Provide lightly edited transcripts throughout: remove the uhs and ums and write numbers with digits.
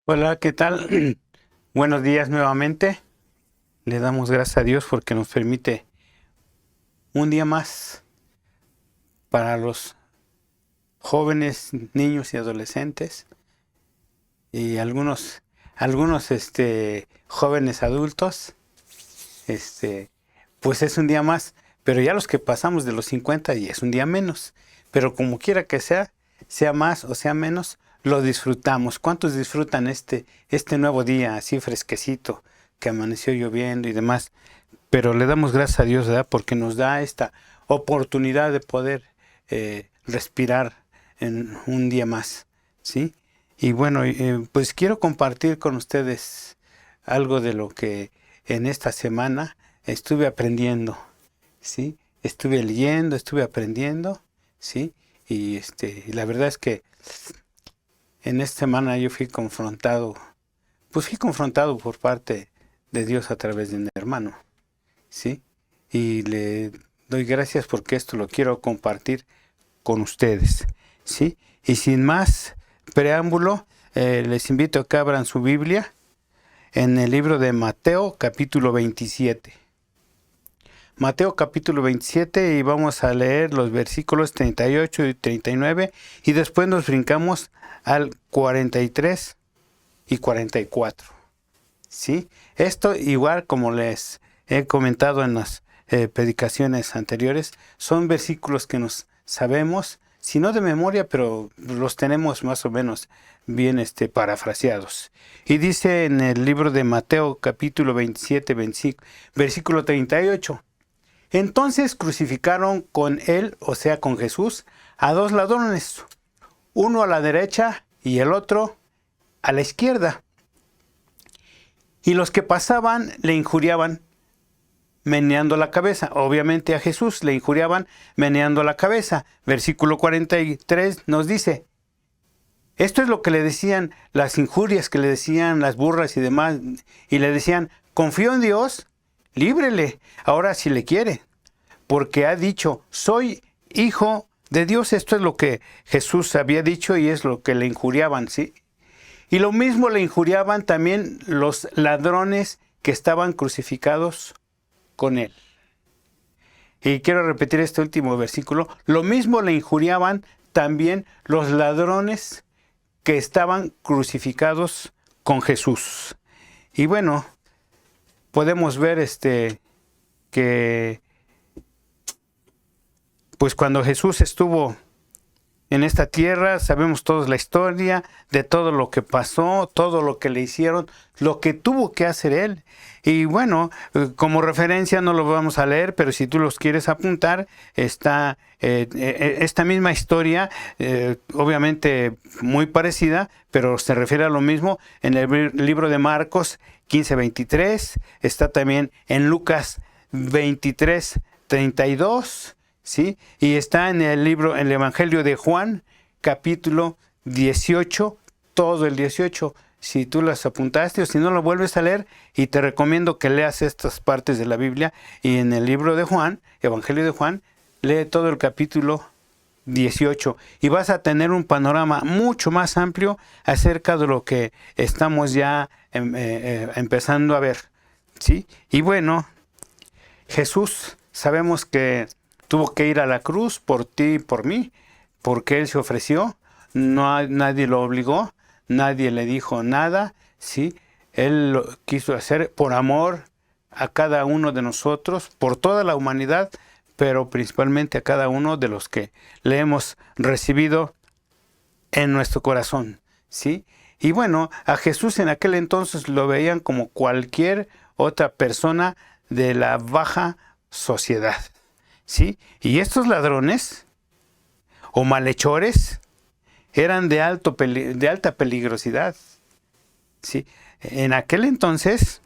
Hola, ¿qué tal? Buenos días nuevamente. Le damos gracias a Dios porque nos permite un día más para los jóvenes, niños y adolescentes y algunos jóvenes adultos. Este, pues es un día más, pero ya los que pasamos de los 50 y es un día menos. Pero como quiera que sea más o sea menos, lo disfrutamos. ¿Cuántos disfrutan este nuevo día así fresquecito, que amaneció lloviendo y demás? Pero le damos gracias a Dios, ¿verdad? Porque nos da esta oportunidad de poder respirar en un día más, ¿sí? Y bueno, pues quiero compartir con ustedes algo de lo que en esta semana estuve aprendiendo, ¿sí? Estuve leyendo, estuve aprendiendo, ¿sí? Y la verdad es que en esta semana yo fui confrontado por parte de Dios a través de un hermano, ¿sí? Y le doy gracias porque esto lo quiero compartir con ustedes, ¿sí? Y sin más preámbulo, les invito a que abran su Biblia en el libro de Mateo, capítulo 27. Mateo capítulo 27 y vamos a leer los versículos 38 y 39 y después nos brincamos al 43 y 44. ¿Sí? Esto igual como les he comentado en las predicaciones anteriores, son versículos que nos sabemos, si no de memoria, pero los tenemos más o menos bien parafraseados. Y dice en el libro de Mateo capítulo 27, versículo 38. Entonces crucificaron con él, o sea, con Jesús, a dos ladrones, uno a la derecha y el otro a la izquierda. Y los que pasaban le injuriaban meneando la cabeza. Obviamente a Jesús le injuriaban meneando la cabeza. Versículo 43 nos dice, esto es lo que le decían, las injurias que le decían las burras y demás. Y le decían, confío en Dios, líbrele, ahora si le quiere. Porque ha dicho, soy hijo de Dios. Esto es lo que Jesús había dicho y es lo que le injuriaban, ¿sí? Y lo mismo le injuriaban también los ladrones que estaban crucificados con él. Y quiero repetir este último versículo. Lo mismo le injuriaban también los ladrones que estaban crucificados con Jesús. Y bueno, podemos ver que pues cuando Jesús estuvo en esta tierra, sabemos todos la historia de todo lo que pasó, todo lo que le hicieron, lo que tuvo que hacer él. Y bueno, como referencia no lo vamos a leer, pero si tú los quieres apuntar, está esta misma historia, obviamente muy parecida, pero se refiere a lo mismo en el libro de Marcos 15:23, está también en Lucas 23:32. ¿Sí? Y está en el libro, en el Evangelio de Juan, capítulo 18, todo el 18. Si tú las apuntaste o si no lo vuelves a leer, y te recomiendo que leas estas partes de la Biblia. Y en el libro de Juan, Evangelio de Juan, lee todo el capítulo 18 y vas a tener un panorama mucho más amplio acerca de lo que estamos ya empezando a ver. ¿Sí? Y bueno, Jesús sabemos que tuvo que ir a la cruz por ti y por mí, porque Él se ofreció, nadie lo obligó, nadie le dijo nada, ¿sí? Él lo quiso hacer por amor a cada uno de nosotros, por toda la humanidad, pero principalmente a cada uno de los que le hemos recibido en nuestro corazón, ¿sí? Y bueno, a Jesús en aquel entonces lo veían como cualquier otra persona de la baja sociedad. ¿Sí? Y estos ladrones o malhechores eran de alta peligrosidad. ¿Sí? En aquel entonces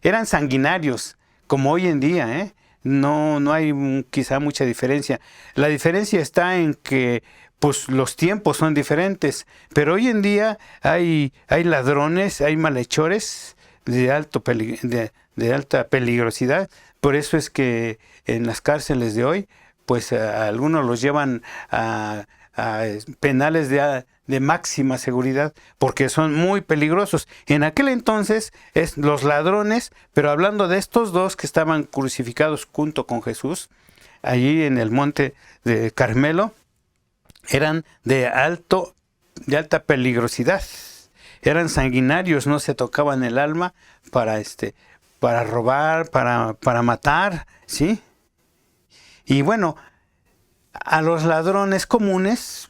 eran sanguinarios, como hoy en día, ¿eh? No hay quizá mucha diferencia. La diferencia está en que pues los tiempos son diferentes, pero hoy en día hay ladrones, hay malhechores de alta peligrosidad. Por eso es que en las cárceles de hoy, pues a algunos los llevan penales de máxima seguridad, porque son muy peligrosos. En aquel entonces los ladrones, pero hablando de estos dos que estaban crucificados junto con Jesús, allí en el monte de Carmelo, eran de alta peligrosidad. Eran sanguinarios, no se tocaban el alma para robar, para matar, ¿sí? Y bueno, a los ladrones comunes,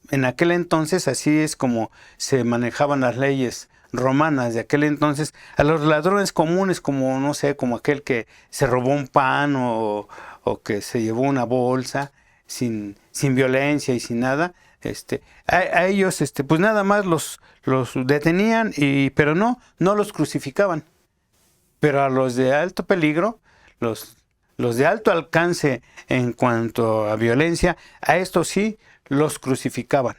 en aquel entonces, así es como se manejaban las leyes romanas de aquel entonces, a los ladrones comunes, como no sé, como aquel que se robó un pan o que se llevó una bolsa sin violencia y sin nada, a ellos pues nada más los detenían, pero no los crucificaban. Pero a los de alto peligro, los de alto alcance en cuanto a violencia, a estos sí los crucificaban,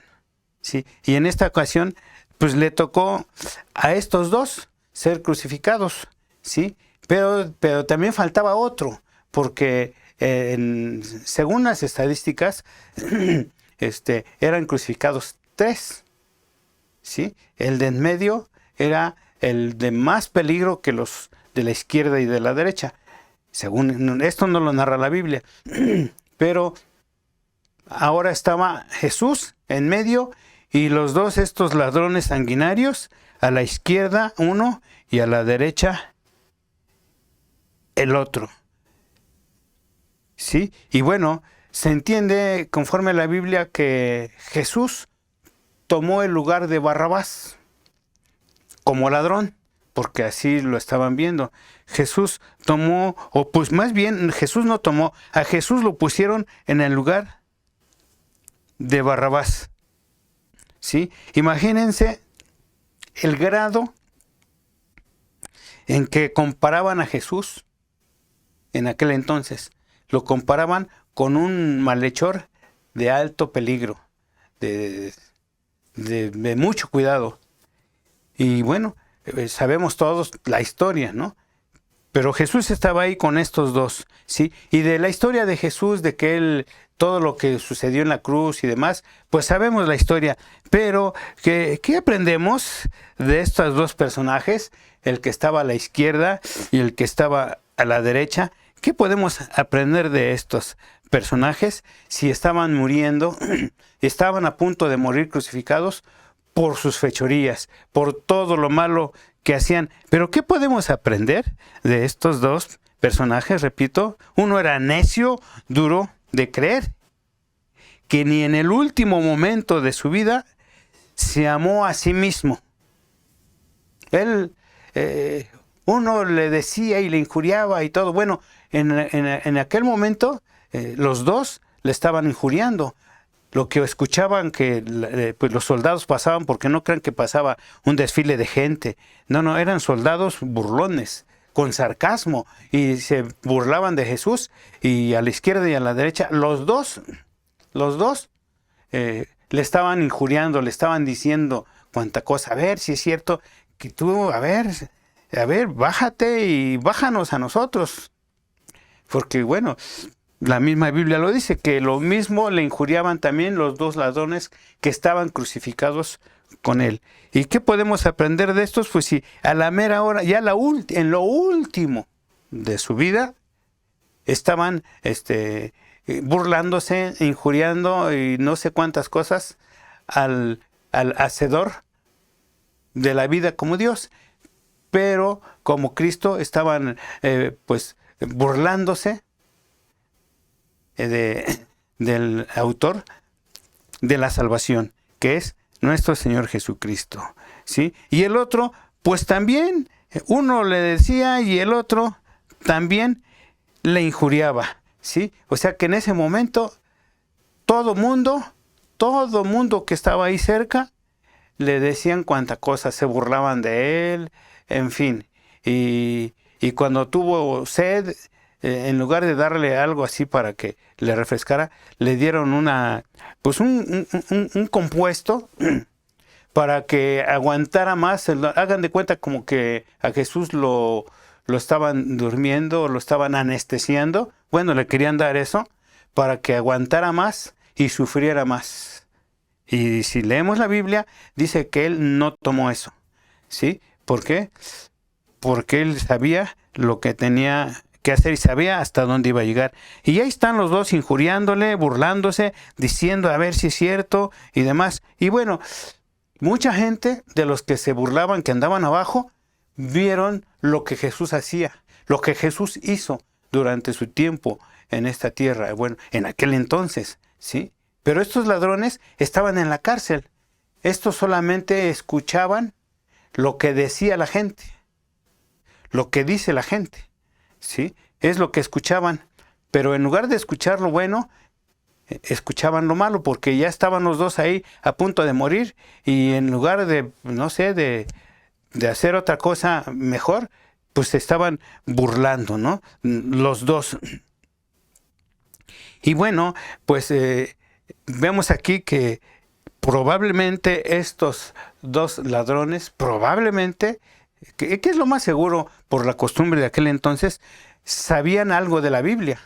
¿sí? Y en esta ocasión, pues le tocó a estos dos ser crucificados, ¿sí? Pero también faltaba otro, porque según las estadísticas, eran crucificados 3, ¿sí? El de en medio era el de más peligro que los de la izquierda y de la derecha. Según esto no lo narra la Biblia, pero ahora estaba Jesús en medio y los dos, estos ladrones sanguinarios, a la izquierda uno y a la derecha el otro. ¿Sí? Y bueno, se entiende conforme a la Biblia que Jesús tomó el lugar de Barrabás como ladrón, porque así lo estaban viendo. Jesús tomó, o pues más bien Jesús no tomó, a Jesús lo pusieron en el lugar de Barrabás. ¿Sí? Imagínense el grado en que comparaban a Jesús en aquel entonces. Lo comparaban con un malhechor de alto peligro, de mucho cuidado. Y bueno, sabemos todos la historia, ¿no? Pero Jesús estaba ahí con estos dos, ¿sí? Y de la historia de Jesús, de que él, todo lo que sucedió en la cruz y demás, pues sabemos la historia. Pero, ¿qué aprendemos de estos dos personajes? El que estaba a la izquierda y el que estaba a la derecha. ¿Qué podemos aprender de estos personajes si estaban muriendo, estaban a punto de morir crucificados por sus fechorías, por todo lo malo que hacían? Pero ¿qué podemos aprender de estos dos personajes? Repito, uno era necio, duro de creer, que ni en el último momento de su vida se amó a sí mismo. Él, uno le decía y le injuriaba y todo. Bueno, en aquel momento los dos le estaban injuriando. Lo que escuchaban que pues los soldados pasaban, porque no crean que pasaba un desfile de gente. No, eran soldados burlones, con sarcasmo, y se burlaban de Jesús. Y a la izquierda y a la derecha, los dos le estaban injuriando, le estaban diciendo cuánta cosa. A ver si es cierto que tú, a ver, bájate y bájanos a nosotros. Porque bueno, la misma Biblia lo dice, que lo mismo le injuriaban también los dos ladrones que estaban crucificados con él. ¿Y qué podemos aprender de estos? Pues si a la mera hora, ya en lo último de su vida, estaban burlándose, injuriando y no sé cuántas cosas al hacedor de la vida como Dios. Pero como Cristo estaban pues burlándose del autor de la salvación, que es nuestro Señor Jesucristo, ¿sí? Y el otro, pues también, uno le decía y el otro también le injuriaba, ¿sí? O sea que en ese momento todo mundo que estaba ahí cerca le decían cuánta cosa, se burlaban de él, en fin. Y cuando tuvo sed, en lugar de darle algo así para que le refrescara, le dieron un compuesto para que aguantara más. Hagan de cuenta como que a Jesús lo estaban durmiendo, lo estaban anestesiando. Bueno, le querían dar eso para que aguantara más y sufriera más. Y si leemos la Biblia, dice que él no tomó eso, ¿sí? ¿Por qué? Porque él sabía lo que tenía que hacer y sabía hasta dónde iba a llegar. Y ahí están los dos injuriándole, burlándose, diciendo a ver si es cierto y demás. Y bueno, mucha gente de los que se burlaban, que andaban abajo, vieron lo que Jesús hacía, lo que Jesús hizo durante su tiempo en esta tierra, bueno, en aquel entonces, ¿sí? Pero estos ladrones estaban en la cárcel. Estos solamente escuchaban lo que decía la gente, lo que dice la gente, ¿sí? Es lo que escuchaban. Pero en lugar de escuchar lo bueno, escuchaban lo malo, porque ya estaban los dos ahí a punto de morir, y en lugar de, no sé, de hacer otra cosa mejor, pues se estaban burlando, ¿no? Los dos. Y bueno, pues vemos aquí que probablemente estos dos ladrones, probablemente, que es lo más seguro por la costumbre de aquel entonces, sabían algo de la Biblia.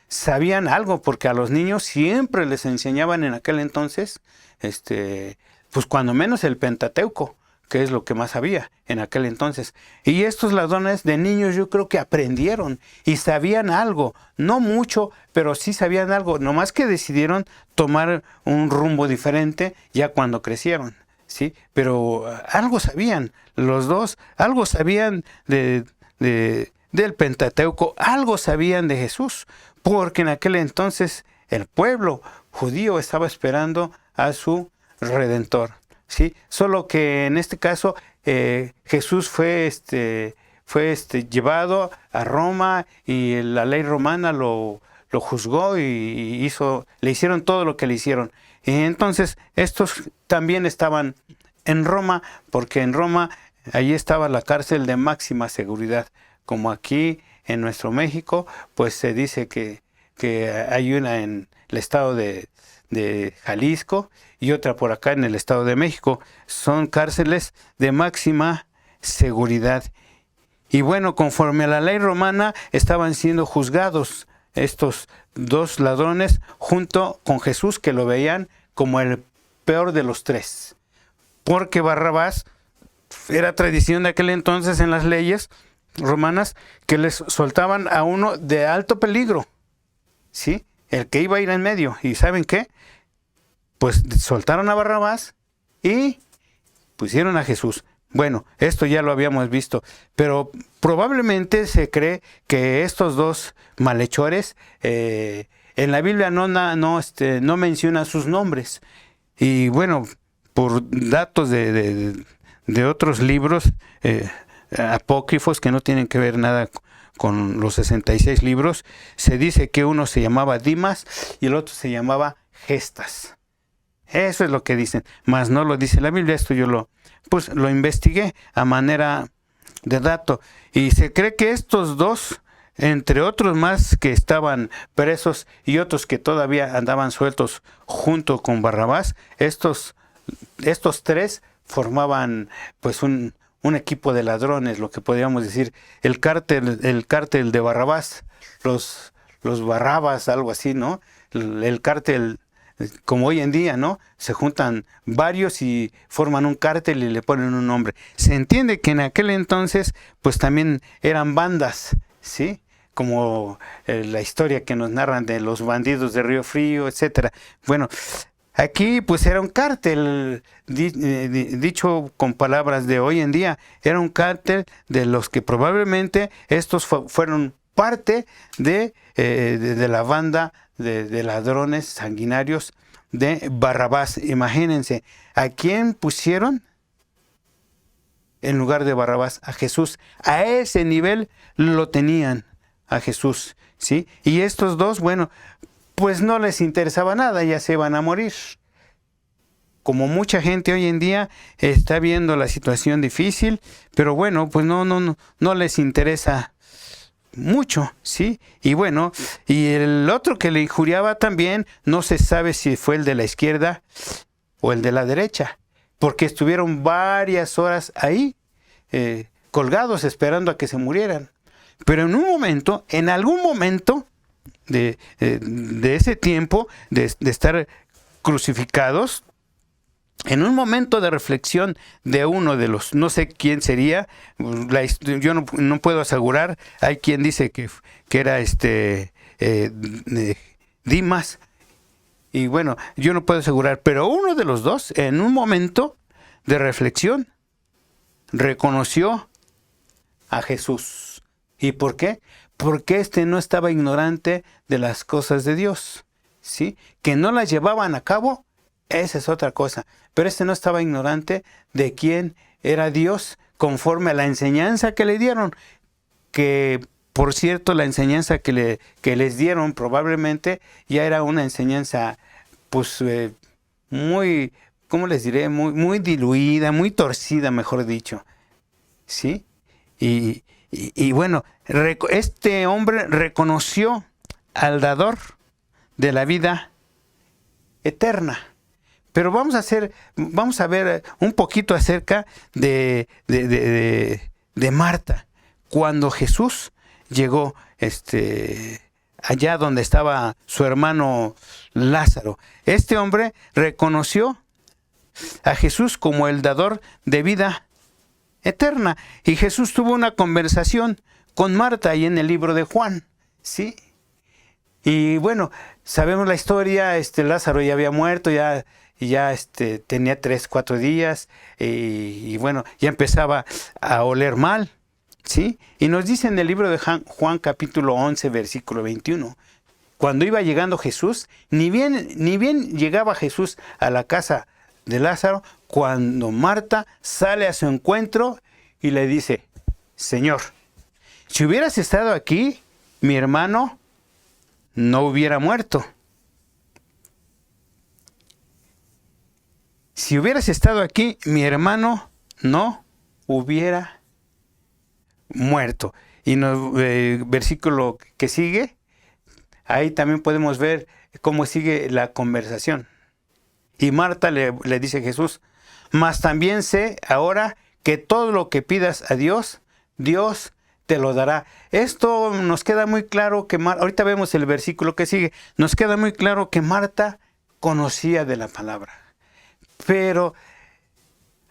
Sabían algo, porque a los niños siempre les enseñaban en aquel entonces, pues cuando menos el Pentateuco, que es lo que más había en aquel entonces. Y estos ladrones de niños yo creo que aprendieron y sabían algo, no mucho, pero sí sabían algo, nomás que decidieron tomar un rumbo diferente ya cuando crecieron, ¿sí? Pero algo sabían, los dos, algo sabían del Pentateuco, algo sabían de Jesús, porque en aquel entonces el pueblo judío estaba esperando a su Redentor, ¿sí? Solo que en este caso Jesús fue llevado a Roma, y la ley romana lo juzgó y le hicieron todo lo que le hicieron. Y entonces estos también estaban en Roma, porque en Roma allí estaba la cárcel de máxima seguridad, como aquí en nuestro México, pues se dice que hay una en el estado de Jalisco y otra por acá en el estado de México. Son cárceles de máxima seguridad. Y bueno, conforme a la ley romana, estaban siendo juzgados estos dos ladrones junto con Jesús, que lo veían como el peor de los tres. Porque Barrabás, era tradición de aquel entonces en las leyes romanas, que les soltaban a uno de alto peligro, ¿sí? El que iba a ir en medio. ¿Y saben qué? Pues soltaron a Barrabás y pusieron a Jesús. Bueno, esto ya lo habíamos visto, pero probablemente se cree que estos dos malhechores, en la Biblia no menciona sus nombres. Y bueno, por datos de otros libros apócrifos que no tienen que ver nada con los 66 libros, se dice que uno se llamaba Dimas y el otro se llamaba Gestas. Eso es lo que dicen, mas no lo dice la Biblia. Esto yo lo investigué a manera de dato, y se cree que estos dos, entre otros más que estaban presos y otros que todavía andaban sueltos junto con Barrabás, estos tres formaban pues un equipo de ladrones, lo que podríamos decir el cártel de Barrabás, los Barrabas, algo así, ¿no? El cártel, como hoy en día, ¿no? Se juntan varios y forman un cártel y le ponen un nombre. Se entiende que en aquel entonces pues también eran bandas, ¿sí? Como la historia que nos narran de los bandidos de Río Frío, etcétera. Bueno, aquí pues era un cártel, dicho con palabras de hoy en día, era un cártel de los que probablemente estos fueron parte de la banda de ladrones sanguinarios de Barrabás. Imagínense, ¿a quién pusieron en lugar de Barrabás? A Jesús. A ese nivel lo tenían a Jesús, ¿sí? Y estos dos, bueno, pues no les interesaba nada, ya se iban a morir. Como mucha gente hoy en día está viendo la situación difícil, pero bueno, pues no les interesa mucho, ¿sí? Y bueno, y el otro que le injuriaba también, no se sabe si fue el de la izquierda o el de la derecha, porque estuvieron varias horas ahí, colgados, esperando a que se murieran. Pero en algún momento, de ese tiempo, de estar crucificados, en un momento de reflexión de uno de los, no sé quién sería, yo no puedo asegurar, hay quien dice que era Dimas, y bueno, yo no puedo asegurar, pero uno de los dos, en un momento de reflexión, reconoció a Jesús. ¿Y por qué? Porque no estaba ignorante de las cosas de Dios, ¿sí? Que no las llevaban a cabo, esa es otra cosa. Pero no estaba ignorante de quién era Dios conforme a la enseñanza que le dieron. Que, por cierto, la enseñanza que les dieron probablemente ya era una enseñanza, pues, muy, ¿cómo les diré? Muy diluida, muy torcida, mejor dicho. ¿Sí? Y bueno, este hombre reconoció al dador de la vida eterna. Pero vamos a ver un poquito acerca de Marta. Cuando Jesús llegó allá donde estaba su hermano Lázaro, este hombre reconoció a Jesús como el dador de vida eterna. Y Jesús tuvo una conversación con Marta ahí en el libro de Juan, ¿sí? Y bueno, sabemos la historia, Lázaro ya había muerto, ya tenía 3-4 días, y bueno, ya empezaba a oler mal, ¿sí? Y nos dice en el libro de Juan capítulo 11, versículo 21, cuando iba llegando Jesús, ni bien llegaba Jesús a la casa de Lázaro, cuando Marta sale a su encuentro y le dice, Señor, si hubieras estado aquí, mi hermano no hubiera muerto. Si hubieras estado aquí, mi hermano no hubiera muerto. Y en el versículo que sigue, ahí también podemos ver cómo sigue la conversación. Y Marta le dice a Jesús, mas también sé ahora que todo lo que pidas a Dios, Dios te lo dará. Esto nos queda muy claro que ahorita vemos el versículo que sigue, nos queda muy claro que Marta conocía de la palabra. Pero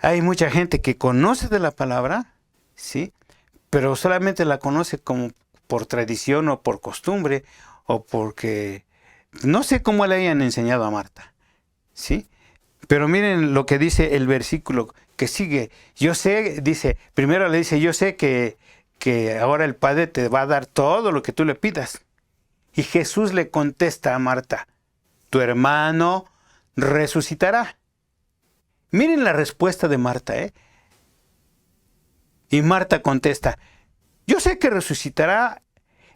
hay mucha gente que conoce de la palabra, ¿sí? Pero solamente la conoce como por tradición o por costumbre o porque no sé cómo le hayan enseñado a Marta, ¿sí? Pero miren lo que dice el versículo que sigue. Yo sé, dice, primero le dice, yo sé que ahora el Padre te va a dar todo lo que tú le pidas. Y Jesús le contesta a Marta, tu hermano resucitará. Miren la respuesta de Marta, ¿eh? Y Marta contesta, yo sé que resucitará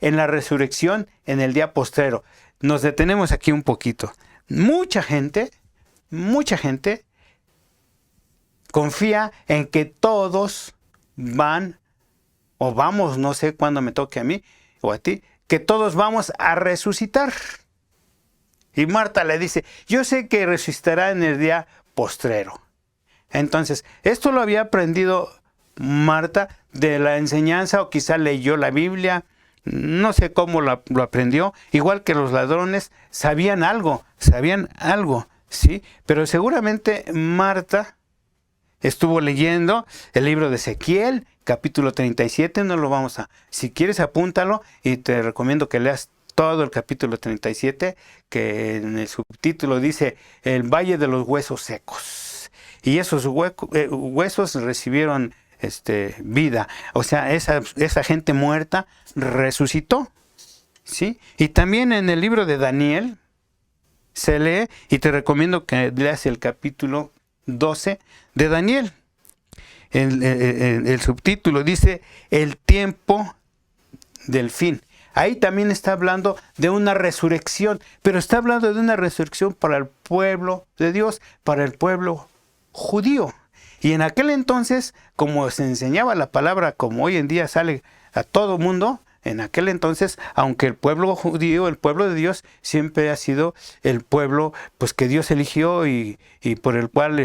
en la resurrección en el día postrero. Nos detenemos aquí un poquito. Mucha gente confía en que todos van, o vamos, no sé cuándo me toque a mí o a ti, que todos vamos a resucitar. Y Marta le dice, yo sé que resucitará en el día postrero. Entonces, esto lo había aprendido Marta de la enseñanza, o quizá leyó la Biblia, no sé cómo lo aprendió, igual que los ladrones sabían algo, ¿sí? Pero seguramente Marta estuvo leyendo el libro de Ezequiel, capítulo 37, no lo vamos a... Si quieres apúntalo y te recomiendo que leas todo el capítulo 37, que en el subtítulo dice el Valle de los Huesos Secos. Y esos huesos recibieron vida. O sea, esa gente muerta resucitó, ¿sí? Y también en el libro de Daniel se lee, y te recomiendo que leas el capítulo 12 de Daniel. El subtítulo dice el tiempo del fin. Ahí también está hablando de una resurrección, pero está hablando de una resurrección para el pueblo de Dios, para el pueblo judío. Y en aquel entonces, como se enseñaba la palabra, como hoy en día sale a todo mundo, en aquel entonces, aunque el pueblo judío, el pueblo de Dios, siempre ha sido el pueblo pues que Dios eligió y por el cual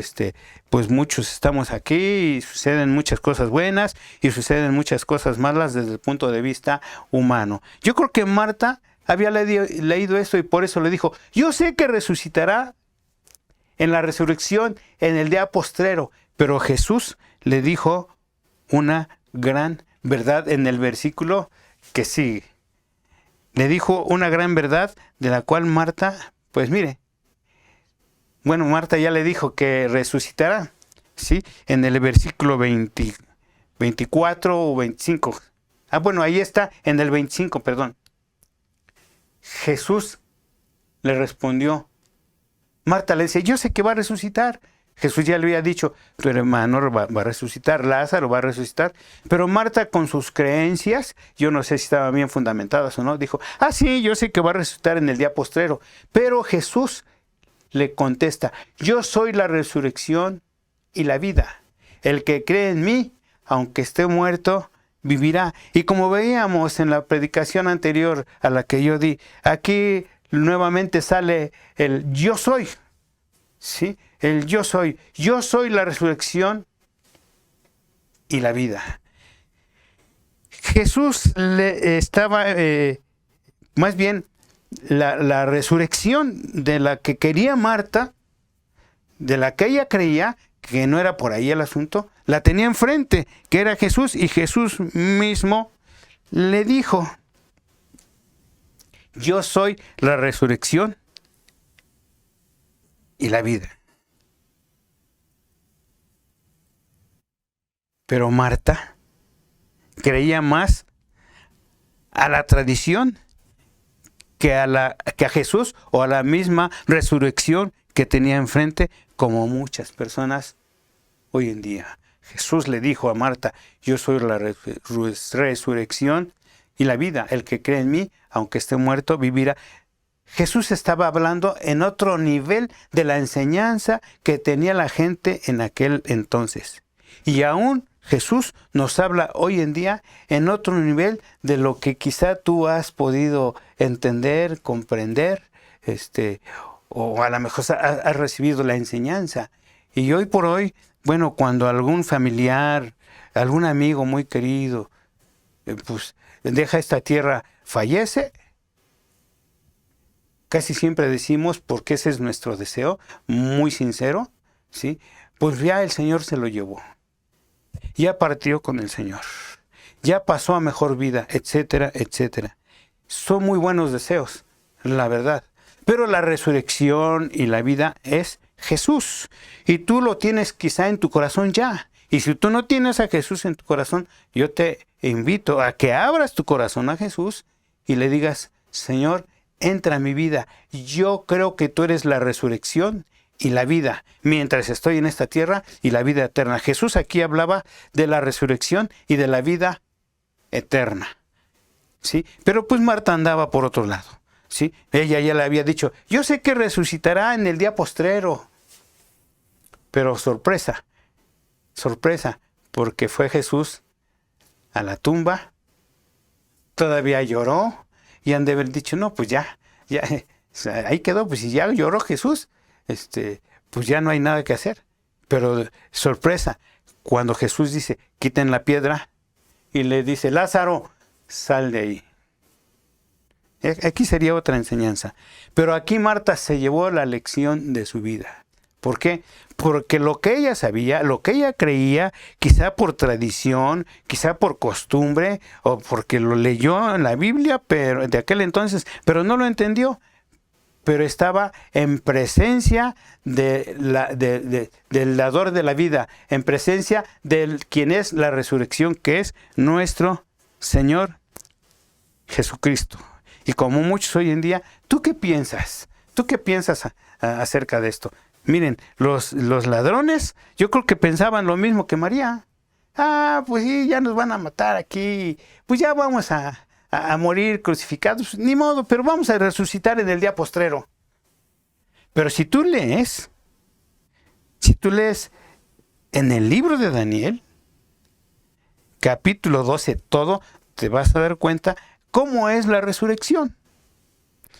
pues muchos estamos aquí, y suceden muchas cosas buenas y suceden muchas cosas malas desde el punto de vista humano. Yo creo que Marta había leído esto y por eso le dijo, yo sé que resucitará en la resurrección en el día postrero. Pero Jesús le dijo una gran verdad en el versículo que sigue. Le dijo una gran verdad de la cual Marta, pues mire, bueno, Marta ya le dijo que resucitará, ¿sí? En el versículo 24 o 25. Bueno, ahí está, en el 25, perdón. Jesús le respondió, Marta le dice, yo sé que va a resucitar. Jesús ya le había dicho, tu hermano va a resucitar, Lázaro va a resucitar. Pero Marta, con sus creencias, yo no sé si estaban bien fundamentadas o no, dijo, sí, yo sé que va a resucitar en el día postrero. Pero Jesús le contesta, yo soy la resurrección y la vida. El que cree en mí, aunque esté muerto, vivirá. Y como veíamos en la predicación anterior a la que yo di, aquí nuevamente sale el yo soy. ¿Sí? El yo soy la resurrección y la vida. Jesús le estaba, más bien, la resurrección de la que quería Marta, de la que ella creía, que no era por ahí el asunto, la tenía enfrente, que era Jesús, y Jesús mismo le dijo, yo soy la resurrección y la vida. Pero Marta creía más a la tradición que a Jesús o a la misma resurrección que tenía enfrente, como muchas personas hoy en día. Jesús le dijo a Marta, yo soy la resurrección y la vida. El que cree en mí, aunque esté muerto, vivirá. Jesús estaba hablando en otro nivel de la enseñanza que tenía la gente en aquel entonces. Y aún Jesús nos habla hoy en día en otro nivel de lo que quizá tú has podido entender, comprender, o a lo mejor has recibido la enseñanza. Y hoy por hoy, bueno, cuando algún familiar, algún amigo muy querido, pues deja esta tierra, fallece, casi siempre decimos, porque ese es nuestro deseo, muy sincero, ¿sí? Pues ya el Señor se lo llevó. Ya partió con el Señor. Ya pasó a mejor vida, etcétera, etcétera. Son muy buenos deseos, la verdad. Pero la resurrección y la vida es Jesús. Y tú lo tienes quizá en tu corazón ya. Y si tú no tienes a Jesús en tu corazón, yo te invito a que abras tu corazón a Jesús y le digas, Señor, entra a mi vida. Yo creo que tú eres la resurrección y la vida mientras estoy en esta tierra y la vida eterna. Jesús aquí hablaba de la resurrección y de la vida eterna. ¿Sí? Pero pues Marta andaba por otro lado. ¿Sí? Ella ya le había dicho, yo sé que resucitará en el día postrero. Pero sorpresa, porque fue Jesús a la tumba, todavía lloró y han de haber dicho, no, pues ya, ahí quedó, pues si ya lloró Jesús, pues ya no hay nada que hacer. Pero sorpresa, cuando Jesús dice, quiten la piedra, y le dice, Lázaro, sal de ahí. Aquí sería otra enseñanza. Pero aquí Marta se llevó la lección de su vida. ¿Por qué? Porque lo que ella sabía, lo que ella creía, quizá por tradición, quizá por costumbre, o porque lo leyó en la Biblia pero de aquel entonces, pero no lo entendió. Pero estaba en presencia del dador de la vida, en presencia de quien es la resurrección, que es nuestro Señor Jesucristo. Y como muchos hoy en día, ¿tú qué piensas? ¿Tú qué piensas acerca de esto? Miren, los ladrones, yo creo que pensaban lo mismo que María. Pues sí, ya nos van a matar aquí, pues ya vamos a morir crucificados, ni modo, pero vamos a resucitar en el día postrero. Pero si tú lees en el libro de Daniel, capítulo 12, todo, te vas a dar cuenta cómo es la resurrección.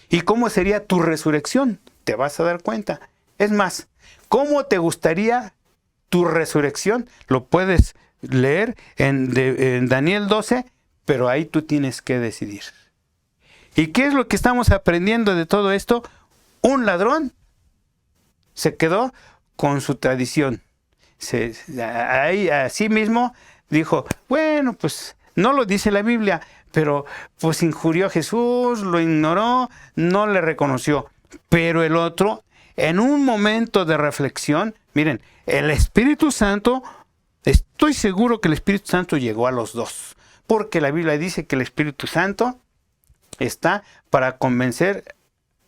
¿Y cómo sería tu resurrección? Te vas a dar cuenta. Es más, ¿cómo te gustaría tu resurrección? Lo puedes leer en Daniel 12, pero ahí tú tienes que decidir. ¿Y qué es lo que estamos aprendiendo de todo esto? Un ladrón se quedó con su tradición. Ahí a sí mismo dijo, bueno, pues no lo dice la Biblia, pero pues injurió a Jesús, lo ignoró, no le reconoció. Pero el otro, en un momento de reflexión, miren, el Espíritu Santo, estoy seguro que el Espíritu Santo llegó a los dos, porque la Biblia dice que el Espíritu Santo está para convencer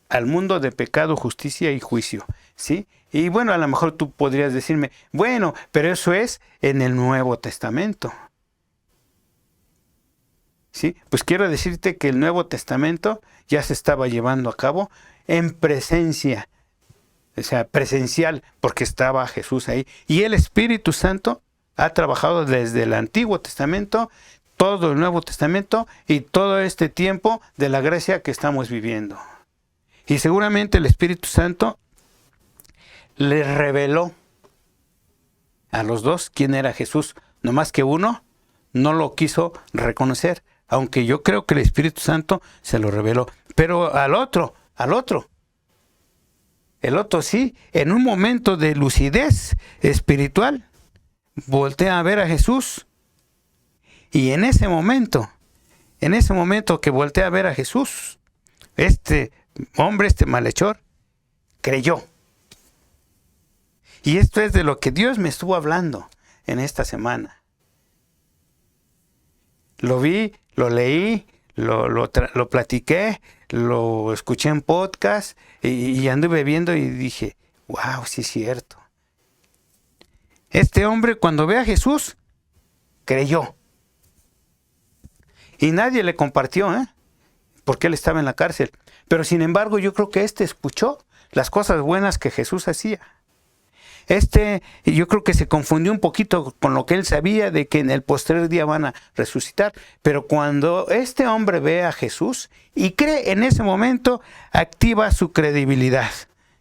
al mundo de pecado, justicia y juicio, ¿sí? Y bueno, a lo mejor tú podrías decirme, bueno, pero eso es en el Nuevo Testamento. ¿Sí? Pues quiero decirte que el Nuevo Testamento ya se estaba llevando a cabo en presencia, o sea, presencial, porque estaba Jesús ahí. Y el Espíritu Santo ha trabajado desde el Antiguo Testamento, todo el Nuevo Testamento y todo este tiempo de la gracia que estamos viviendo. Y seguramente el Espíritu Santo le reveló a los dos quién era Jesús, no más que uno no lo quiso reconocer, aunque yo creo que el Espíritu Santo se lo reveló. Pero el otro sí, en un momento de lucidez espiritual, voltea a ver a Jesús. Y en ese momento que voltea a ver a Jesús, este hombre, este malhechor, creyó. Y esto es de lo que Dios me estuvo hablando en esta semana. Lo vi, lo leí, lo platiqué, lo escuché en podcast y anduve viendo y dije, wow, sí es cierto. Este hombre cuando ve a Jesús, creyó. Y nadie le compartió, porque él estaba en la cárcel. Pero sin embargo, yo creo que escuchó las cosas buenas que Jesús hacía. Yo creo que se confundió un poquito con lo que él sabía de que en el postrer día van a resucitar. Pero cuando este hombre ve a Jesús y cree, en ese momento activa su credibilidad,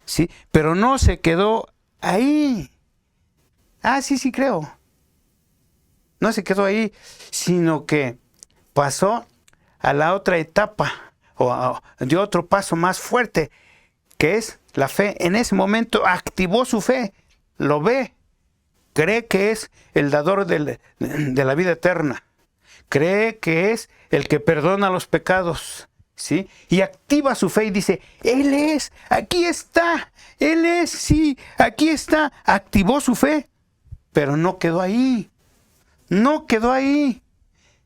¿sí? Pero no se quedó ahí. Sí creo. No se quedó ahí, sino que pasó a la otra etapa, o dio otro paso más fuerte, que es la fe. En ese momento activó su fe. Lo ve, cree que es el dador de la vida eterna, cree que es el que perdona los pecados, ¿sí? Y activa su fe y dice, Él es, aquí está, Él es, sí, aquí está. Activó su fe, pero no quedó ahí,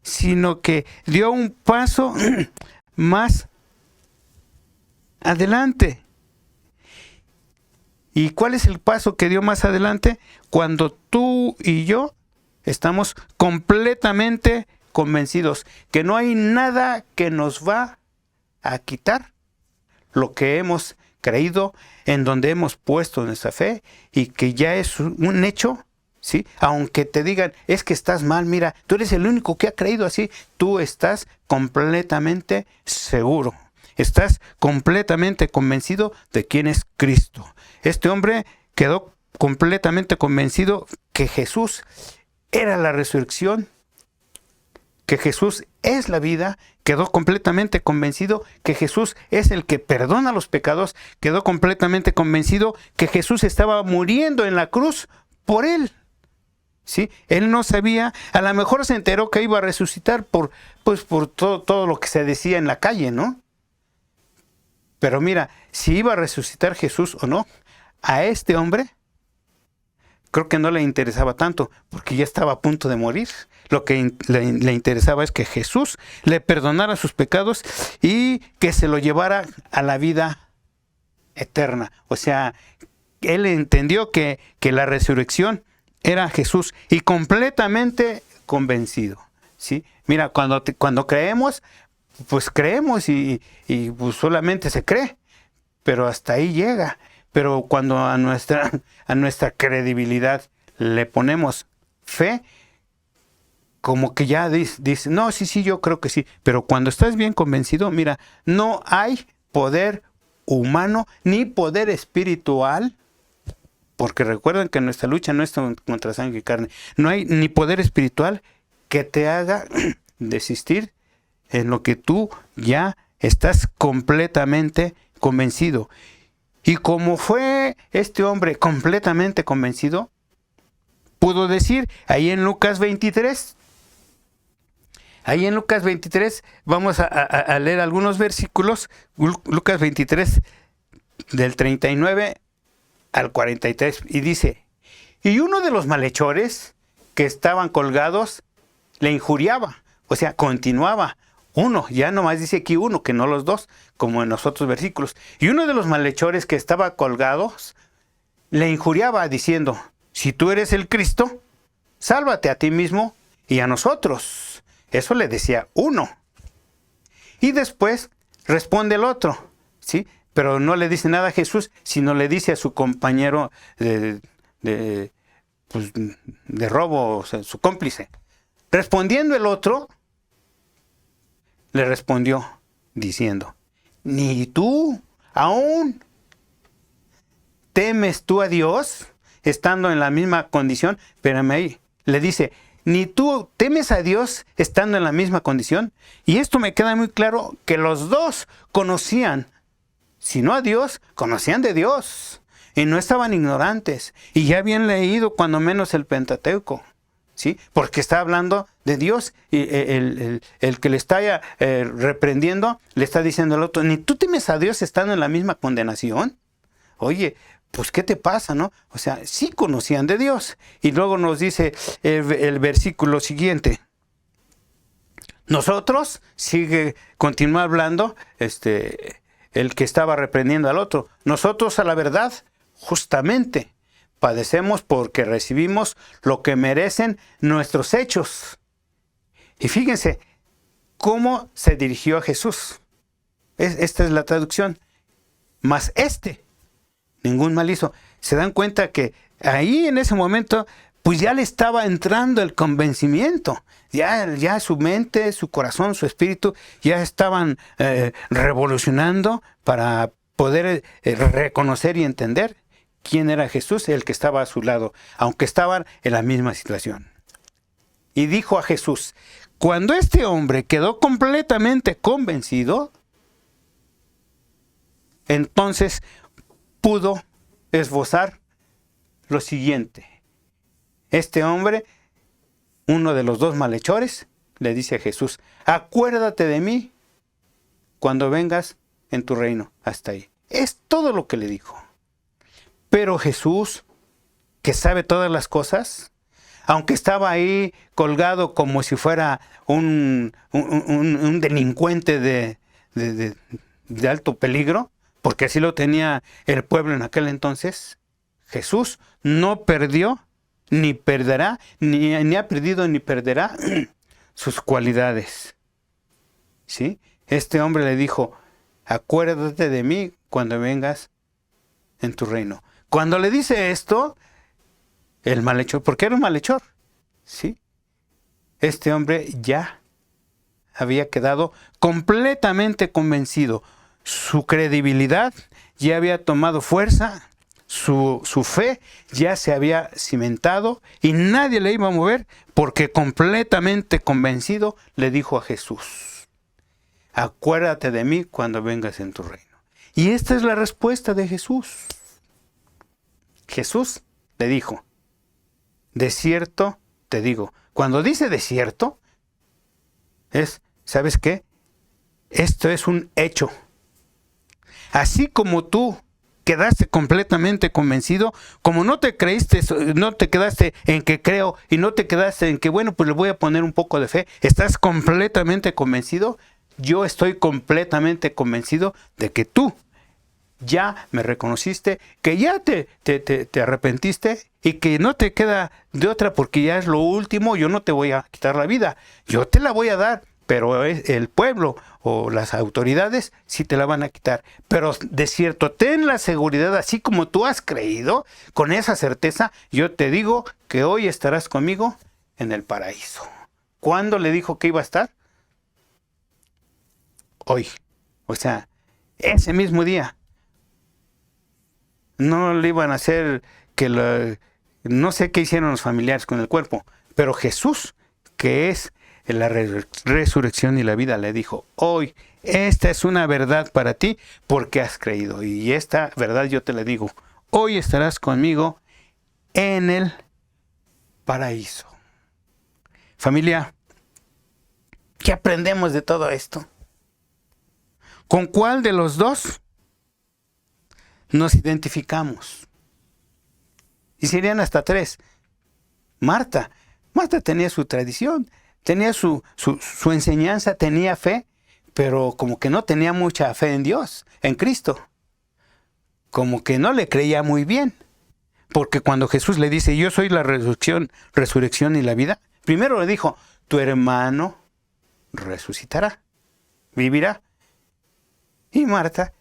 sino que dio un paso más adelante. ¿Y cuál es el paso que dio más adelante? Cuando tú y yo estamos completamente convencidos que no hay nada que nos va a quitar lo que hemos creído, en donde hemos puesto nuestra fe y que ya es un hecho, ¿sí? Aunque te digan, es que estás mal, mira, tú eres el único que ha creído así, tú estás completamente seguro. Estás completamente convencido de quién es Cristo. Este hombre quedó completamente convencido que Jesús era la resurrección, que Jesús es la vida, quedó completamente convencido que Jesús es el que perdona los pecados, quedó completamente convencido que Jesús estaba muriendo en la cruz por él. ¿Sí? Él no sabía, a lo mejor se enteró que iba a resucitar por todo lo que se decía en la calle, ¿no? Pero mira, si iba a resucitar Jesús o no, a este hombre creo que no le interesaba tanto, porque ya estaba a punto de morir. Lo que le interesaba es que Jesús le perdonara sus pecados y que se lo llevara a la vida eterna. O sea, él entendió que la resurrección era Jesús y completamente convencido, ¿sí? Mira, cuando creemos, pues creemos y pues solamente se cree, pero hasta ahí llega. Pero cuando a nuestra credibilidad le ponemos fe, como que ya dice, no, sí, yo creo que sí. Pero cuando estás bien convencido, mira, no hay poder humano ni poder espiritual, porque recuerden que nuestra lucha no es contra sangre y carne. No hay ni poder espiritual que te haga desistir en lo que tú ya estás completamente convencido. Y como fue este hombre completamente convencido, pudo decir ahí en Lucas 23. Ahí en Lucas 23 vamos a leer algunos versículos. Lucas 23 del 39 al 43. Y dice, y uno de los malhechores que estaban colgados le injuriaba. O sea, continuaba. Uno, ya nomás dice aquí uno, que no los dos, como en los otros versículos. Y uno de los malhechores que estaba colgados le injuriaba diciendo, si tú eres el Cristo, sálvate a ti mismo y a nosotros. Eso le decía uno. Y después responde el otro, ¿sí? Pero no le dice nada a Jesús, sino le dice a su compañero de robo, o sea, su cómplice. Respondiendo el otro, le respondió diciendo, ¿ni tú aún temes tú a Dios estando en la misma condición? Espérame ahí. Le dice, ¿ni tú temes a Dios estando en la misma condición? Y esto me queda muy claro que los dos conocían, si no a Dios, conocían de Dios. Y no estaban ignorantes. Y ya habían leído cuando menos el Pentateuco. ¿Sí? Porque está hablando de Dios y el que le está reprendiendo le está diciendo al otro, ¿ni tú temes a Dios estando en la misma condenación? Oye, pues ¿qué te pasa, no? O sea, sí conocían de Dios. Y luego nos dice el versículo siguiente. Nosotros, continúa hablando el que estaba reprendiendo al otro. Nosotros a la verdad, justamente, padecemos porque recibimos lo que merecen nuestros hechos. Y fíjense cómo se dirigió a Jesús. Esta es la traducción. Mas ningún mal hizo. Se dan cuenta que ahí en ese momento, pues ya le estaba entrando el convencimiento. Ya su mente, su corazón, su espíritu, ya estaban revolucionando para poder reconocer y entender quién era Jesús, el que estaba a su lado, aunque estaban en la misma situación. Y dijo a Jesús, cuando este hombre quedó completamente convencido, entonces pudo esbozar lo siguiente. Este hombre, uno de los dos malhechores, le dice a Jesús, acuérdate de mí cuando vengas en tu reino. Hasta ahí. Es todo lo que le dijo. Pero Jesús, que sabe todas las cosas, aunque estaba ahí colgado como si fuera un delincuente de alto peligro, porque así lo tenía el pueblo en aquel entonces, Jesús no perdió, ni perderá, ni ha perdido ni perderá sus cualidades. ¿Sí? Este hombre le dijo, acuérdate de mí cuando vengas en tu reino. Cuando le dice esto, el malhechor, porque era un malhechor, ¿sí? Este hombre ya había quedado completamente convencido. Su credibilidad ya había tomado fuerza, su fe ya se había cimentado y nadie le iba a mover porque completamente convencido le dijo a Jesús, acuérdate de mí cuando vengas en tu reino. Y esta es la respuesta de Jesús. Jesús le dijo, de cierto te digo. Cuando dice de cierto, ¿sabes qué? Esto es un hecho. Así como tú quedaste completamente convencido, como no te quedaste en que creo y no te quedaste en que, bueno, pues le voy a poner un poco de fe, estás completamente convencido, yo estoy completamente convencido de que tú ya me reconociste, que ya te arrepentiste y que no te queda de otra porque ya es lo último, yo no te voy a quitar la vida, yo te la voy a dar, pero el pueblo o las autoridades sí te la van a quitar. Pero de cierto, ten la seguridad, así como tú has creído, con esa certeza, yo te digo que hoy estarás conmigo en el paraíso. ¿Cuándo le dijo que iba a estar? Hoy. O sea, ese mismo día. No le iban a hacer no sé qué hicieron los familiares con el cuerpo, pero Jesús, que es en la resurrección y la vida, le dijo, hoy esta es una verdad para ti porque has creído. Y esta verdad yo te la digo, hoy estarás conmigo en el paraíso. Familia, ¿qué aprendemos de todo esto? ¿Con cuál de los dos nos identificamos? Y serían hasta 3. Marta tenía su tradición, tenía su enseñanza, tenía fe, pero como que no tenía mucha fe en Dios, en Cristo. Como que no le creía muy bien. Porque cuando Jesús le dice, yo soy la resurrección y la vida, primero le dijo, tu hermano resucitará, vivirá. Y Marta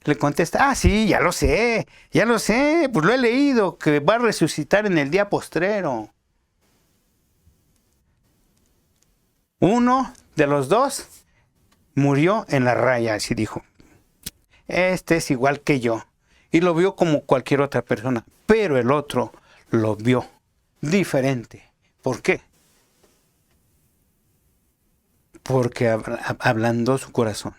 le contesta, sí, ya lo sé, pues lo he leído, que va a resucitar en el día postrero. Uno de los dos murió en la raya, así dijo. Este es igual que yo. Y lo vio como cualquier otra persona, pero el otro lo vio diferente. ¿Por qué? Porque ablandó su corazón.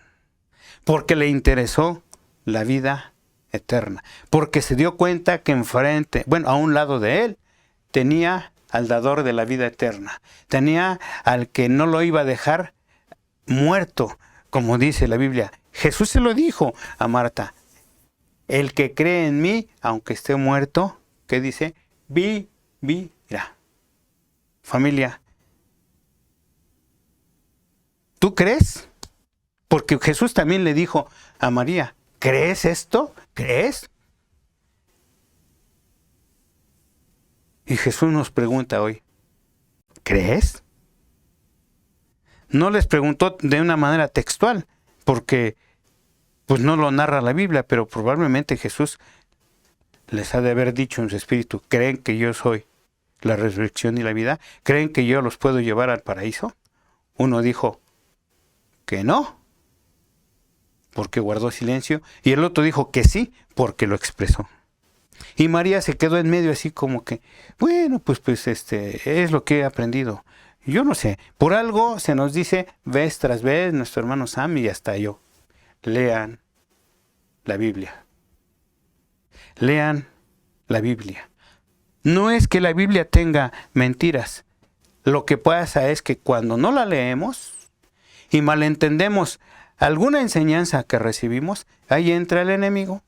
Porque le interesó la vida eterna. Porque se dio cuenta que enfrente, a un lado de él, tenía al dador de la vida eterna. Tenía al que no lo iba a dejar muerto, como dice la Biblia. Jesús se lo dijo a Marta. El que cree en mí, aunque esté muerto, ¿qué dice? Vivirá. Familia, ¿tú crees? Porque Jesús también le dijo a María, ¿crees esto? ¿Crees? Y Jesús nos pregunta hoy, ¿crees? No les preguntó de una manera textual, porque pues no lo narra la Biblia, pero probablemente Jesús les ha de haber dicho en su espíritu, ¿creen que yo soy la resurrección y la vida? ¿Creen que yo los puedo llevar al paraíso? Uno dijo que no, porque guardó silencio, y el otro dijo que sí, porque lo expresó. Y María se quedó en medio así como que, pues es lo que he aprendido. Yo no sé, por algo se nos dice vez tras vez, nuestro hermano Sam y hasta yo, lean la Biblia. Lean la Biblia. No es que la Biblia tenga mentiras. Lo que pasa es que cuando no la leemos y malentendemos alguna enseñanza que recibimos, ahí entra el enemigo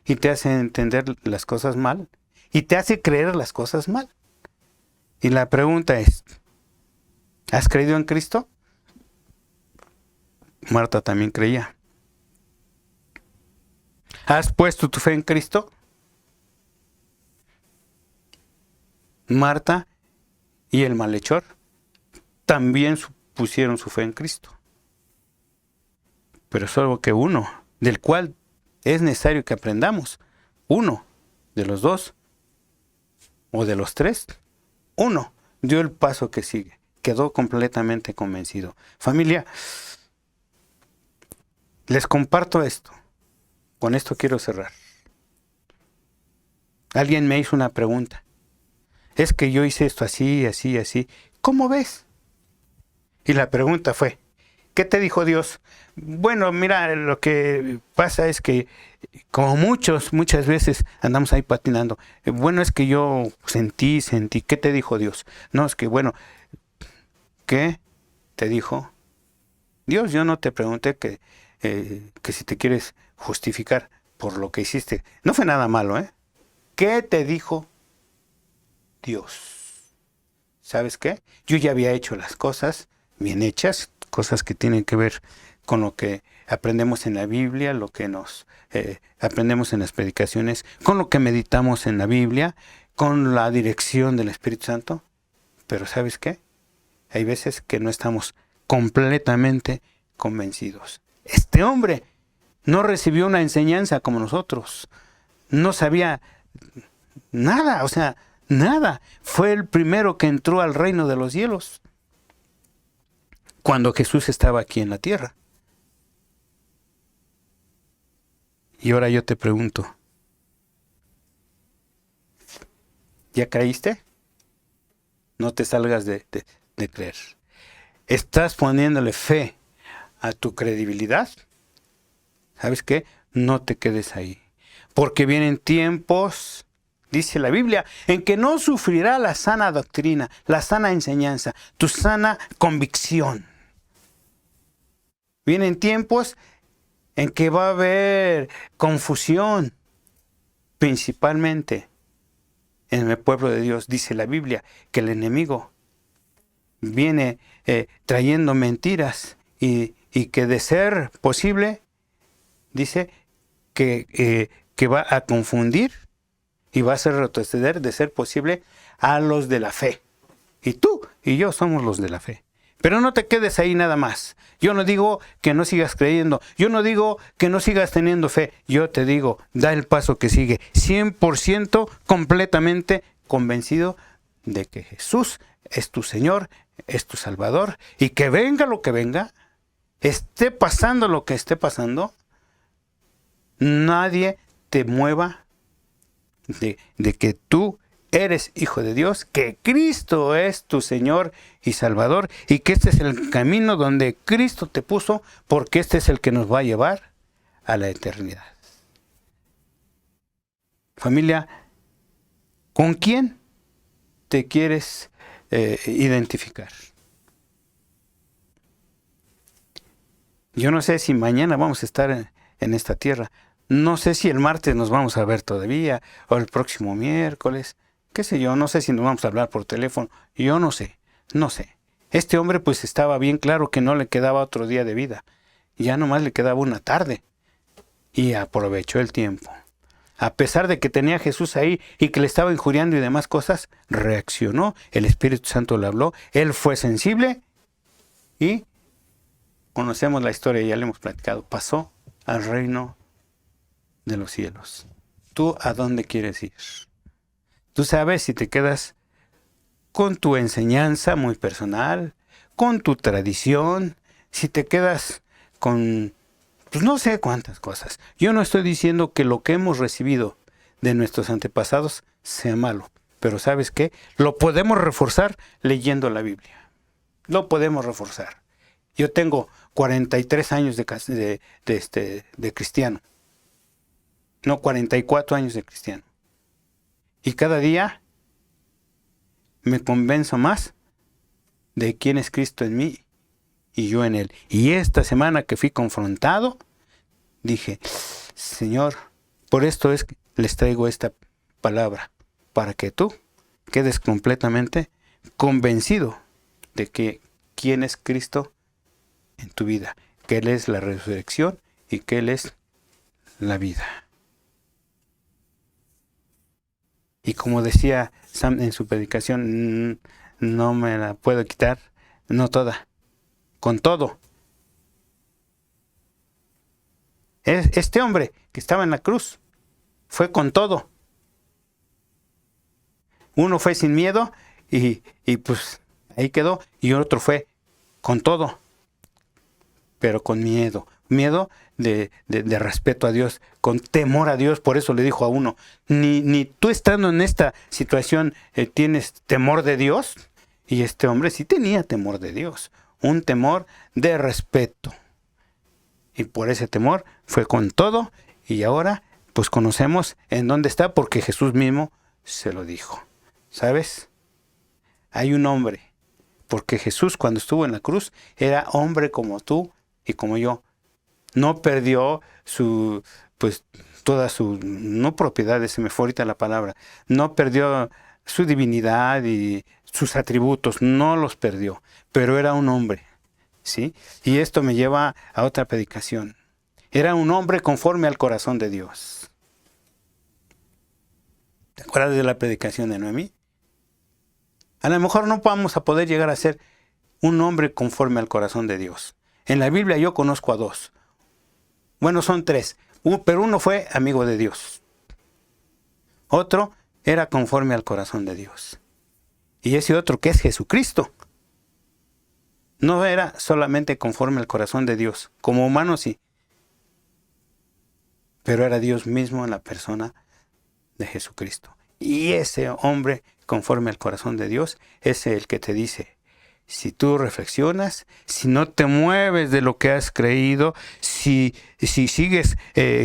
y te hace entender las cosas mal y te hace creer las cosas mal. Y la pregunta es, ¿has creído en Cristo? Marta también creía. ¿Has puesto tu fe en Cristo? Marta y el malhechor también pusieron su fe en Cristo. Pero es algo que uno, del cual es necesario que aprendamos. Uno de los dos o de los 3, uno dio el paso que sigue. Quedó completamente convencido. Familia, les comparto esto. Con esto quiero cerrar. Alguien me hizo una pregunta. Es que yo hice esto así, así, así. ¿Cómo ves? Y la pregunta fue, ¿qué te dijo Dios? Bueno, mira, lo que pasa es que como muchas veces andamos ahí patinando. Bueno, es que yo sentí. ¿Qué te dijo Dios? No, es que ¿qué te dijo Dios? Yo no te pregunté que si te quieres justificar por lo que hiciste. No fue nada malo, ¿eh? ¿Qué te dijo Dios? ¿Sabes qué? Yo ya había hecho las cosas bien hechas, cosas que tienen que ver con lo que aprendemos en la Biblia, lo que nos aprendemos en las predicaciones, con lo que meditamos en la Biblia, con la dirección del Espíritu Santo. Pero ¿sabes qué? Hay veces que no estamos completamente convencidos. Este hombre no recibió una enseñanza como nosotros. No sabía nada, nada. Fue el primero que entró al reino de los cielos cuando Jesús estaba aquí en la tierra. Y ahora yo te pregunto, ¿ya creíste? No te salgas de creer. ¿Estás poniéndole fe a tu credibilidad? ¿Sabes qué? No te quedes ahí. Porque vienen tiempos, dice la Biblia, en que no sufrirá la sana doctrina, la sana enseñanza, tu sana convicción. Vienen tiempos en que va a haber confusión, principalmente en el pueblo de Dios. Dice la Biblia que el enemigo viene trayendo mentiras y que de ser posible, dice que va a confundir y va a hacer retroceder, de ser posible, a los de la fe. Y tú y yo somos los de la fe. Pero no te quedes ahí nada más. Yo no digo que no sigas creyendo. Yo no digo que no sigas teniendo fe. Yo te digo, da el paso que sigue. 100% completamente convencido de que Jesús es tu Señor, es tu Salvador. Y que venga lo que venga, esté pasando lo que esté pasando, nadie te mueva de que tú eres hijo de Dios, que Cristo es tu Señor y Salvador, y que este es el camino donde Cristo te puso, porque este es el que nos va a llevar a la eternidad. Familia, ¿con quién te quieres identificar? Yo no sé si mañana vamos a estar en esta tierra. No sé si el martes nos vamos a ver todavía, o el próximo miércoles, qué sé yo, no sé si nos vamos a hablar por teléfono, yo no sé. Este hombre pues estaba bien claro que no le quedaba otro día de vida, ya nomás le quedaba una tarde, y aprovechó el tiempo. A pesar de que tenía a Jesús ahí y que le estaba injuriando y demás cosas, reaccionó, el Espíritu Santo le habló, él fue sensible y conocemos la historia, ya le hemos platicado, pasó al reino de los cielos. ¿Tú a dónde quieres ir? Tú sabes si te quedas con tu enseñanza muy personal, con tu tradición, si te quedas con, pues no sé cuántas cosas. Yo no estoy diciendo que lo que hemos recibido de nuestros antepasados sea malo, pero ¿sabes qué? Lo podemos reforzar leyendo la Biblia. Lo podemos reforzar. Yo tengo 43 años de cristiano. No, 44 años de cristiano. Y cada día me convenzo más de quién es Cristo en mí y yo en Él. Y esta semana que fui confrontado, dije, Señor, por esto es que les traigo esta palabra, para que tú quedes completamente convencido de que quién es Cristo en tu vida, que Él es la resurrección y que Él es la vida. Y como decía Sam en su predicación, no me la puedo quitar, no toda, con todo. Este hombre que estaba en la cruz fue con todo. Uno fue sin miedo y pues ahí quedó, y otro fue con todo, pero con miedo. Miedo de respeto a Dios, con temor a Dios. Por eso le dijo a uno, ni tú estando en esta situación tienes temor de Dios. Y este hombre sí tenía temor de Dios, un temor de respeto. Y por ese temor fue con todo, y ahora pues conocemos en dónde está, porque Jesús mismo se lo dijo. ¿Sabes? Hay un hombre, porque Jesús cuando estuvo en la cruz era hombre como tú y como yo. No perdió toda su, no propiedades, se me fue ahorita la palabra, no perdió su divinidad y sus atributos, no los perdió, pero era un hombre, ¿sí? Y esto me lleva a otra predicación. Era un hombre conforme al corazón de Dios. ¿Te acuerdas de la predicación de Noemí? A lo mejor no vamos a poder llegar a ser un hombre conforme al corazón de Dios. En la Biblia yo conozco a dos. Bueno, son tres, pero uno fue amigo de Dios. Otro era conforme al corazón de Dios. Y ese otro, que es Jesucristo, no era solamente conforme al corazón de Dios. Como humano sí. Pero era Dios mismo en la persona de Jesucristo. Y ese hombre, conforme al corazón de Dios, es el que te dice, si tú reflexionas, si no te mueves de lo que has creído, si sigues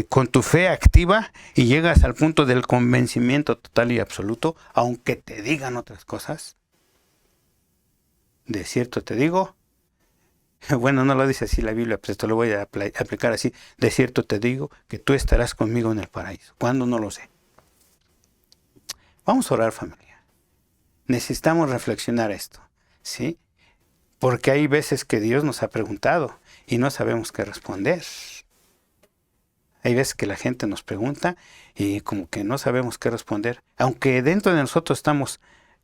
con tu fe activa y llegas al punto del convencimiento total y absoluto, aunque te digan otras cosas, de cierto te digo, bueno, no lo dice así la Biblia, pero te lo voy a aplicar así, de cierto te digo que tú estarás conmigo en el paraíso. ¿Cuándo? No lo sé. Vamos a orar, familia. Necesitamos reflexionar esto, ¿sí? Porque hay veces que Dios nos ha preguntado y no sabemos qué responder. Hay veces que la gente nos pregunta y como que no sabemos qué responder. Aunque dentro de nosotros estamos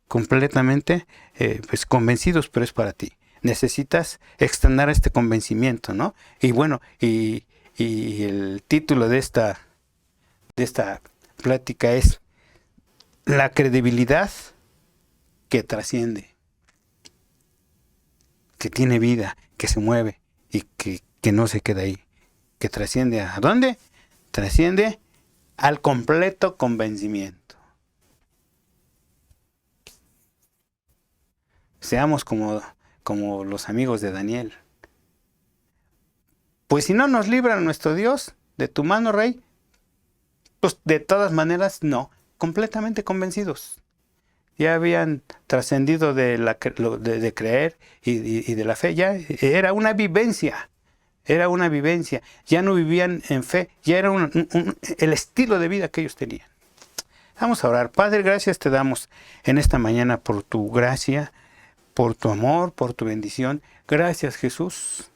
completamente pues convencidos, pero es para ti. Necesitas externar este convencimiento, ¿no? Y bueno, y el título de esta plática es La credibilidad que trasciende, que tiene vida, que se mueve y que no se queda ahí. Que trasciende ¿a dónde? Trasciende al completo convencimiento. Seamos como los amigos de Daniel. Pues si no nos libra nuestro Dios de tu mano, rey, pues de todas maneras no, completamente convencidos. Ya habían trascendido de creer y de la fe, ya era una vivencia, ya no vivían en fe, ya era el estilo de vida que ellos tenían. Vamos a orar. Padre, gracias te damos en esta mañana por tu gracia, por tu amor, por tu bendición. Gracias, Jesús,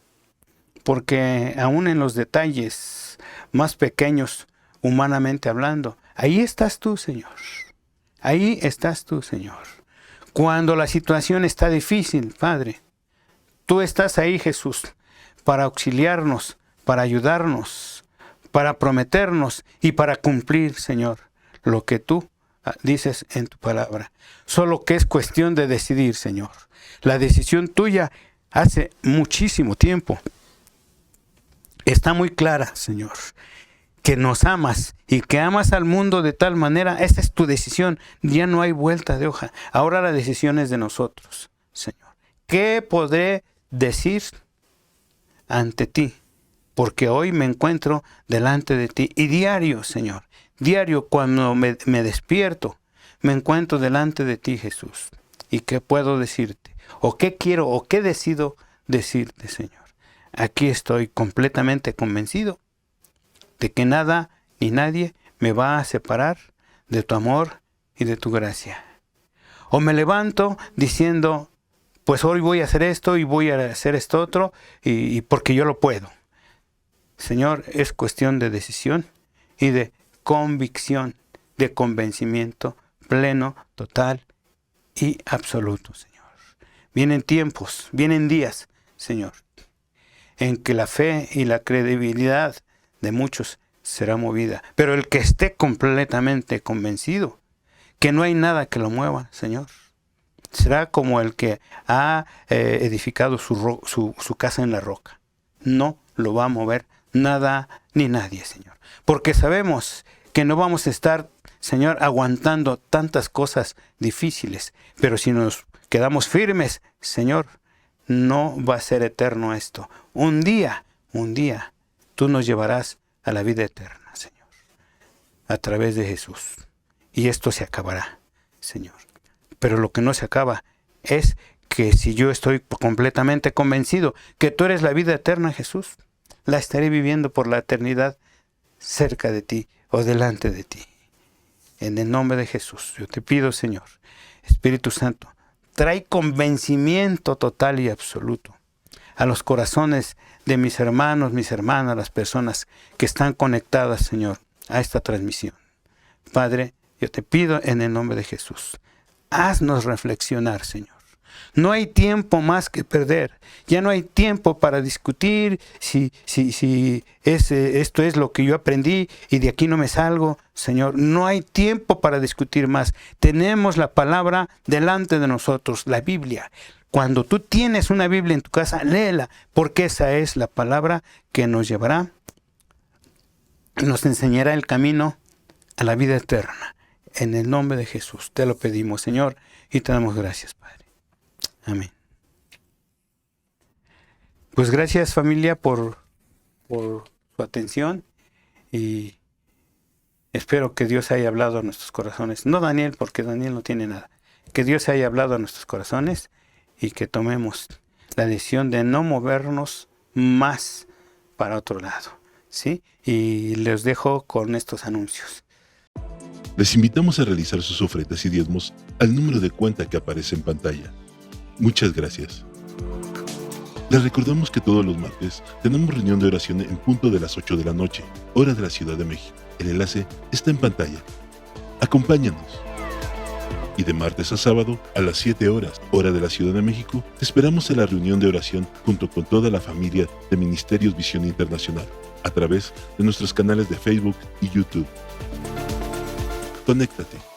porque aún en los detalles más pequeños, humanamente hablando, ahí estás tú, Señor. Ahí estás tú, Señor. Cuando la situación está difícil, Padre, tú estás ahí, Jesús, para auxiliarnos, para ayudarnos, para prometernos y para cumplir, Señor, lo que tú dices en tu palabra. Solo que es cuestión de decidir, Señor. La decisión tuya hace muchísimo tiempo está muy clara, Señor. Que nos amas y que amas al mundo de tal manera, esa es tu decisión, ya no hay vuelta de hoja. Ahora la decisión es de nosotros, Señor. ¿Qué podré decir ante ti? Porque hoy me encuentro delante de ti y diario, Señor, diario cuando me despierto, me encuentro delante de ti, Jesús. ¿Y qué puedo decirte? ¿O qué quiero o qué decido decirte, Señor? Aquí estoy completamente convencido de que nada ni nadie me va a separar de tu amor y de tu gracia. O me levanto diciendo, pues hoy voy a hacer esto y voy a hacer esto otro, y porque yo lo puedo. Señor, es cuestión de decisión y de convicción, de convencimiento pleno, total y absoluto, Señor. Vienen tiempos, vienen días, Señor, en que la fe y la credibilidad de muchos será movida. Pero el que esté completamente convencido que no hay nada que lo mueva, Señor, será como el que ha edificado su casa en la roca. No lo va a mover nada ni nadie, Señor. Porque sabemos que no vamos a estar, Señor, aguantando tantas cosas difíciles. Pero si nos quedamos firmes, Señor, no va a ser eterno esto. Un día, tú nos llevarás a la vida eterna, Señor, a través de Jesús. Y esto se acabará, Señor. Pero lo que no se acaba es que si yo estoy completamente convencido que tú eres la vida eterna, Jesús, la estaré viviendo por la eternidad cerca de ti o delante de ti. En el nombre de Jesús, yo te pido, Señor, Espíritu Santo, trae convencimiento total y absoluto a los corazones de mis hermanos, mis hermanas, las personas que están conectadas, Señor, a esta transmisión. Padre, yo te pido en el nombre de Jesús, haznos reflexionar, Señor. No hay tiempo más que perder. Ya no hay tiempo para discutir si esto es lo que yo aprendí y de aquí no me salgo, Señor. No hay tiempo para discutir más. Tenemos la palabra delante de nosotros, la Biblia. Cuando tú tienes una Biblia en tu casa, léela, porque esa es la palabra que nos llevará, nos enseñará el camino a la vida eterna. En el nombre de Jesús te lo pedimos, Señor, y te damos gracias, Padre. Amén. Pues gracias, familia, por su atención, y espero que Dios haya hablado a nuestros corazones. No Daniel, porque Daniel no tiene nada. Que Dios haya hablado a nuestros corazones y que tomemos la decisión de no movernos más para otro lado, ¿sí? Y les dejo con estos anuncios. Les invitamos a realizar sus ofrendas y diezmos al número de cuenta que aparece en pantalla. Muchas gracias. Les recordamos que todos los martes tenemos reunión de oración en punto de las 8 de la noche, hora de la Ciudad de México. El enlace está en pantalla. Acompáñanos. Y de martes a sábado, a las 7 horas, hora de la Ciudad de México, te esperamos en la reunión de oración junto con toda la familia de Ministerios Visión Internacional, a través de nuestros canales de Facebook y YouTube. Conéctate.